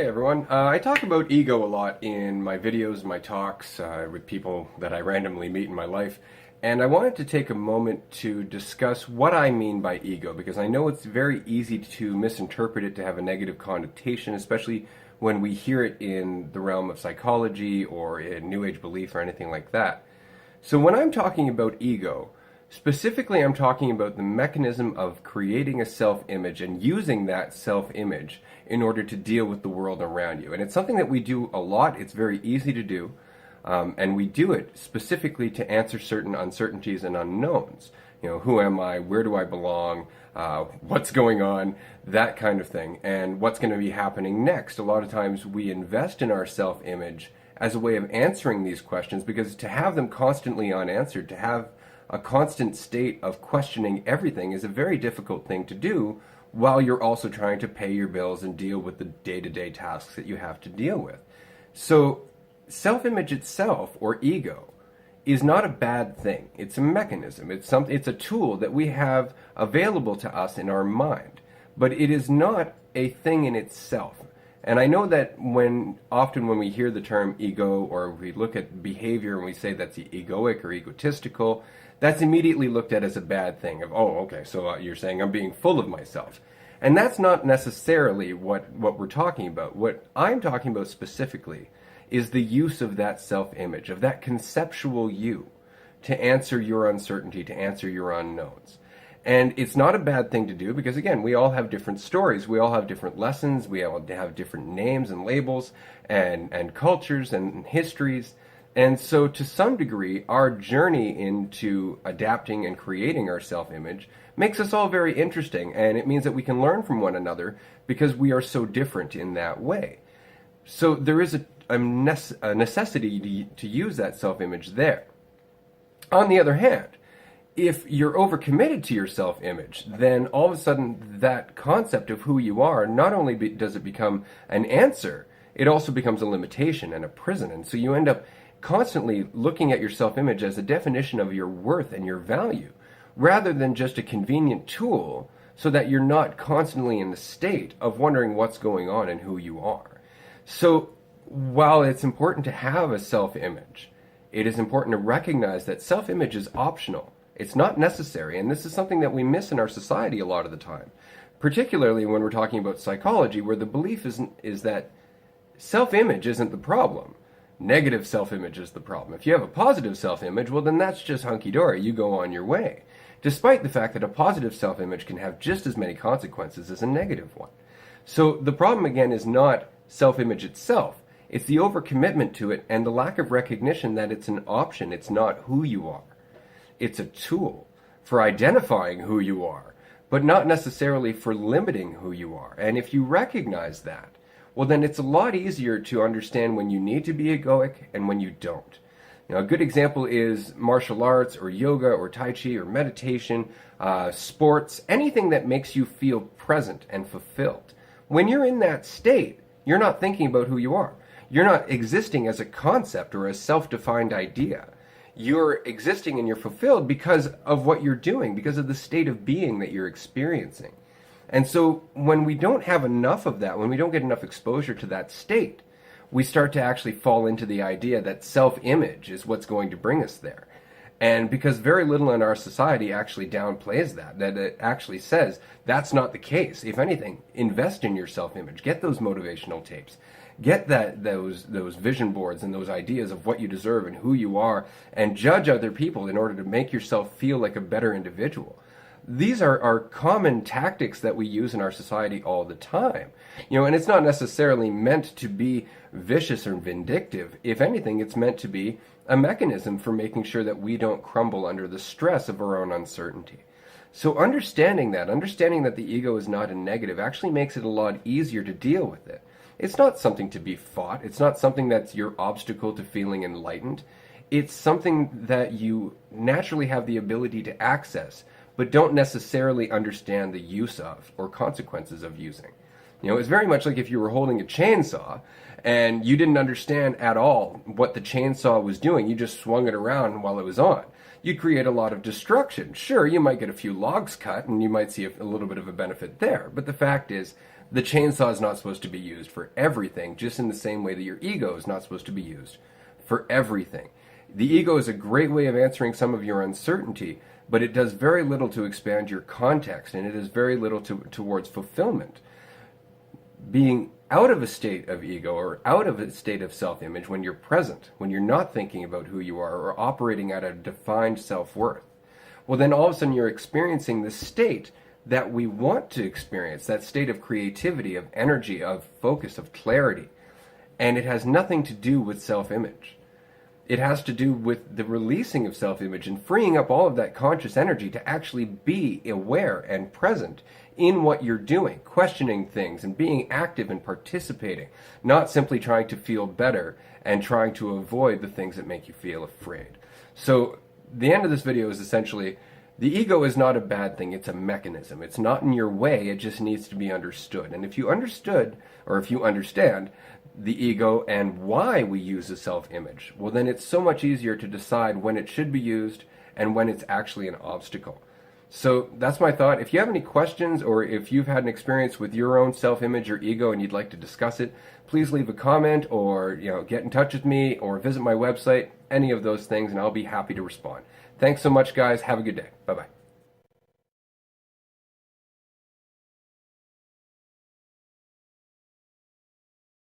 Hey everyone, I talk about ego a lot in my videos, my talks with people that I randomly meet in my life, and I wanted to take a moment to discuss what I mean by ego, because I know it's very easy to misinterpret it, to have a negative connotation, especially when we hear it in the realm of psychology or in New Age belief or anything like that. So when I'm talking about ego, specifically I'm talking about the mechanism of creating a self-image and using that self-image in order to deal with the world around you. And it's something that we do a lot. It's very easy to do. And we do it specifically to answer certain uncertainties and unknowns. You know, who am I? Where do I belong? What's going on? That kind of thing. And what's going to be happening next? A lot of times we invest in our self-image as a way of answering these questions, because to have them constantly unanswered, to have a constant state of questioning everything is a very difficult thing to do while you're also trying to pay your bills and deal with the day-to-day tasks that you have to deal with. So self-image itself, or ego, is not a bad thing. It's a mechanism. It's a tool that we have available to us in our mind. But it is not a thing in itself. And I know that often when we hear the term ego, or we look at behavior and we say that's egoic or egotistical, that's immediately looked at as a bad thing. Of, oh, okay, so you're saying I'm being full of myself. And that's not necessarily what we're talking about. What I'm talking about specifically is the use of that self-image, of that conceptual you, to answer your uncertainty, to answer your unknowns. And it's not a bad thing to do, because again, we all have different stories, we all have different lessons, we all have different names and labels and cultures and histories. And so to some degree, our journey into adapting and creating our self-image makes us all very interesting, and it means that we can learn from one another because we are so different in that way. So there is a necessity to use that self-image there. On the other hand, if you're overcommitted to your self-image, then all of a sudden that concept of who you are, not only does it become an answer, it also becomes a limitation and a prison. And so you end up constantly looking at your self-image as a definition of your worth and your value, rather than just a convenient tool so that you're not constantly in the state of wondering what's going on and who you are. So while it's important to have a self-image, it is important to recognize that self-image is optional. It's not necessary, and this is something that we miss in our society a lot of the time, particularly when we're talking about psychology, where the belief is that self-image isn't the problem. Negative self-image is the problem. If you have a positive self-image, well, then that's just hunky-dory. You go on your way, despite the fact that a positive self-image can have just as many consequences as a negative one. So the problem, again, is not self-image itself. It's the overcommitment to it and the lack of recognition that it's an option. It's not who you are. It's a tool for identifying who you are, but not necessarily for limiting who you are. And if you recognize that, well, then it's a lot easier to understand when you need to be egoic and when you don't. Now, a good example is martial arts or yoga or tai chi or meditation, sports, anything that makes you feel present and fulfilled. When you're in that state, you're not thinking about who you are. You're not existing as a concept or a self-defined idea. You're existing and you're fulfilled because of what you're doing, because of the state of being that you're experiencing. And so when we don't have enough of that, when we don't get enough exposure to that state, we start to actually fall into the idea that self-image is what's going to bring us there. And because very little in our society actually downplays that it actually says that's not the case. If anything, invest in your self-image. Get those motivational tapes. Get those vision boards and those ideas of what you deserve and who you are, and judge other people in order to make yourself feel like a better individual. These are common tactics that we use in our society all the time. And it's not necessarily meant to be vicious or vindictive. If anything, it's meant to be a mechanism for making sure that we don't crumble under the stress of our own uncertainty. So understanding that the ego is not a negative actually makes it a lot easier to deal with it. It's not something to be fought. It's not something that's your obstacle to feeling enlightened. It's something that you naturally have the ability to access, but don't necessarily understand the use of or consequences of using. It's very much like if you were holding a chainsaw and you didn't understand at all what the chainsaw was doing. You just swung it around while it was on. You'd create a lot of destruction. Sure, you might get a few logs cut and you might see a little bit of a benefit there. But the fact is, The chainsaw is not supposed to be used for everything, just in the same way that your ego is not supposed to be used for everything. The ego is a great way of answering some of your uncertainty, but it does very little to expand your context, and it does very little towards fulfillment. Being out of a state of ego or out of a state of self-image when you're present, when you're not thinking about who you are or operating at a defined self-worth, well, then all of a sudden you're experiencing the state that we want to experience, that state of creativity, of energy, of focus, of clarity. And it has nothing to do with self-image. It has to do with the releasing of self-image and freeing up all of that conscious energy to actually be aware and present in what you're doing, questioning things and being active and participating, not simply trying to feel better and trying to avoid the things that make you feel afraid. So the end of this video is essentially, the ego is not a bad thing, it's a mechanism. It's not in your way, it just needs to be understood. And if you understood, or if you understand, the ego and why we use a self-image, well then it's so much easier to decide when it should be used and when it's actually an obstacle. So that's my thought. If you have any questions or if you've had an experience with your own self-image or ego and you'd like to discuss it, please leave a comment or get in touch with me or visit my website, any of those things, and I'll be happy to respond. Thanks so much, guys. Have a good day. Bye-bye.